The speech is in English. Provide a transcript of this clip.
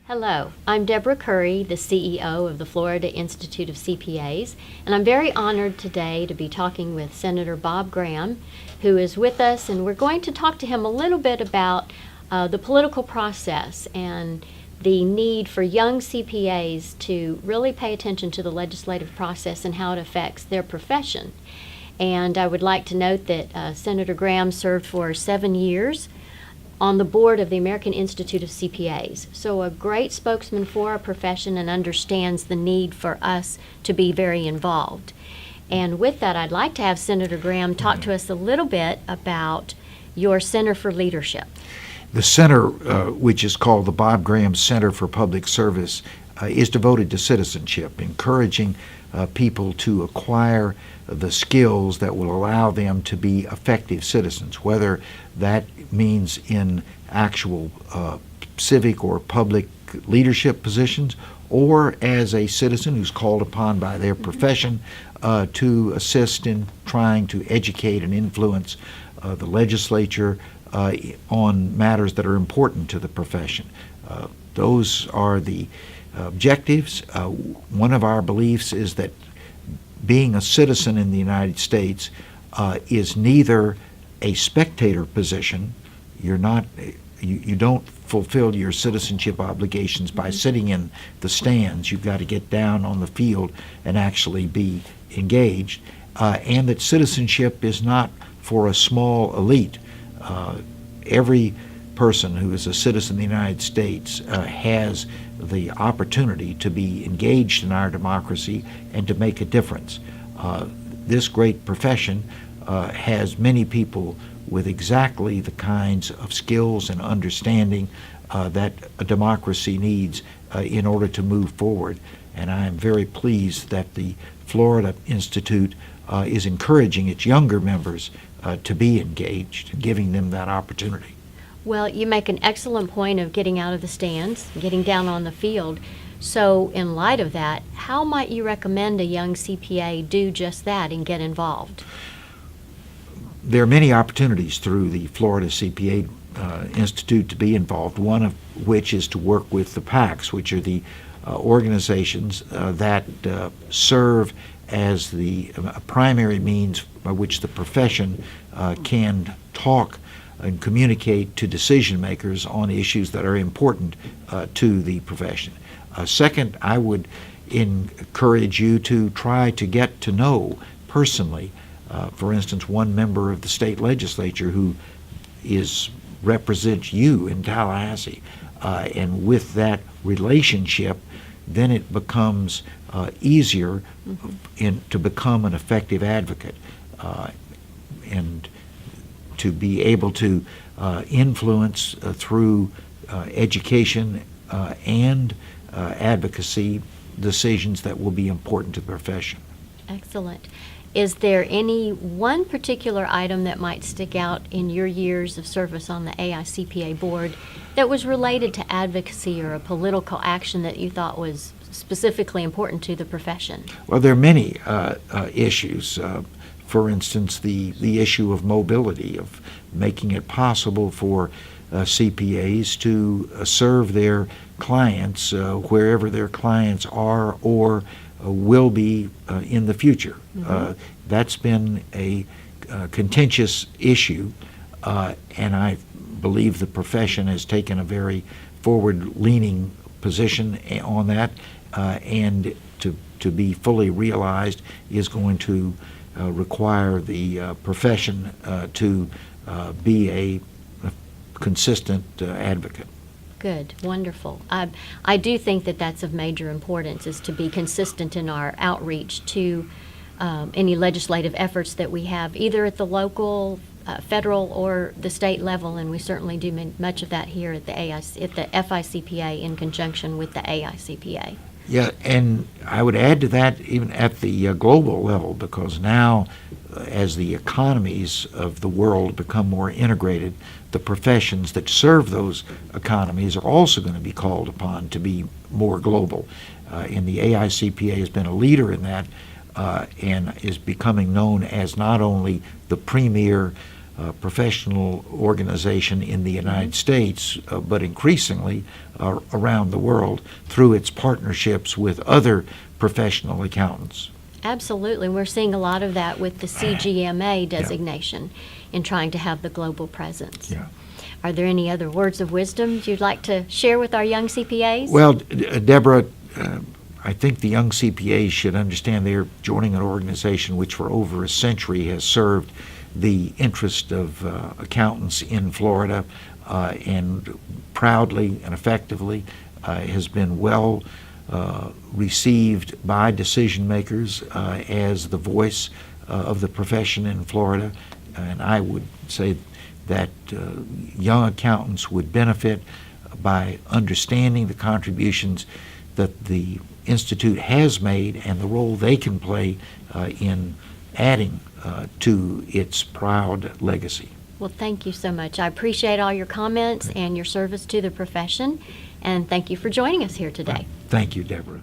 Hello, I'm Deborah Curry, the CEO of the Florida Institute of CPAs, and I'm very honored today to be talking with Senator Bob Graham, who is with us, and we're going to talk to him a little bit about the political process and the need for young CPAs to really pay attention to the legislative process and how it affects their profession. And I would like to note that Senator Graham served for 7 years on the board of the American Institute of CPAs. So a great spokesman for our profession and understands the need for us to be very involved. And with that, I'd like to have Senator Graham talk to us a little bit about your Center for Leadership. The center, which is called the Bob Graham Center for Public Service, is devoted to citizenship, encouraging people to acquire the skills that will allow them to be effective citizens, whether that means in actual civic or public leadership positions, or as a citizen who's called upon by their profession to assist in trying to educate and influence the legislature on matters that are important to the profession. Those are the objectives. One of our beliefs is that being a citizen in the United States is neither a spectator position. You don't fulfill your citizenship obligations by sitting in the stands. You've got to get down on the field and actually be engaged. And that citizenship is not for a small elite. Every person who is a citizen of the United States has the opportunity to be engaged in our democracy and to make a difference. This great profession has many people with exactly the kinds of skills and understanding that a democracy needs in order to move forward. And I am very pleased that the Florida Institute is encouraging its younger members to be engaged and giving them that opportunity. Well, you make an excellent point of getting out of the stands, getting down on the field. So in light of that, how might you recommend a young CPA do just that and get involved? There are many opportunities through the Florida CPA Institute to be involved, one of which is to work with the PACs, which are the organizations that serve as the primary means by which the profession can talk and communicate to decision makers on issues that are important to the profession. Second, I would encourage you to try to get to know personally, for instance, one member of the state legislature who represents you in Tallahassee. And with that relationship, then it becomes easier to become an effective advocate and to be able to influence through education and advocacy decisions that will be important to the profession. Excellent. Is there any one particular item that might stick out in your years of service on the AICPA board that was related to advocacy or a political action that you thought was specifically important to the profession? Well, there are many issues. For instance, the issue of mobility, of making it possible for CPAs to serve their clients wherever their clients are or will be in the future. That's been a contentious issue, and I believe the profession has taken a very forward-leaning position on that, and to be fully realized is going to require the profession to be a consistent advocate. Good, wonderful. I do think that that's of major importance, is to be consistent in our outreach to any legislative efforts that we have, either at the local, federal, or the state level, and we certainly do much of that here at the FICPA in conjunction with the AICPA. Yeah, and I would add to that even at the global level, because now as the economies of the world become more integrated, the professions that serve those economies are also going to be called upon to be more global. And the AICPA has been a leader in that and is becoming known as not only the premier professional organization in the United States, but increasingly around the world through its partnerships with other professional accountants. Absolutely. We're seeing a lot of that with the CGMA designation in trying to have the global presence. Yeah. Are there any other words of wisdom you'd like to share with our young CPAs? Well, Deborah, I think the young CPAs should understand they're joining an organization which for over a century has served the interest of accountants in Florida and proudly and effectively has been well received by decision makers as the voice of the profession in Florida. And I would say that young accountants would benefit by understanding the contributions that the Institute has made and the role they can play in adding to its proud legacy. Well, thank you so much. I appreciate all your comments and your service to the profession, and thank you for joining us here today. Thank you, Deborah.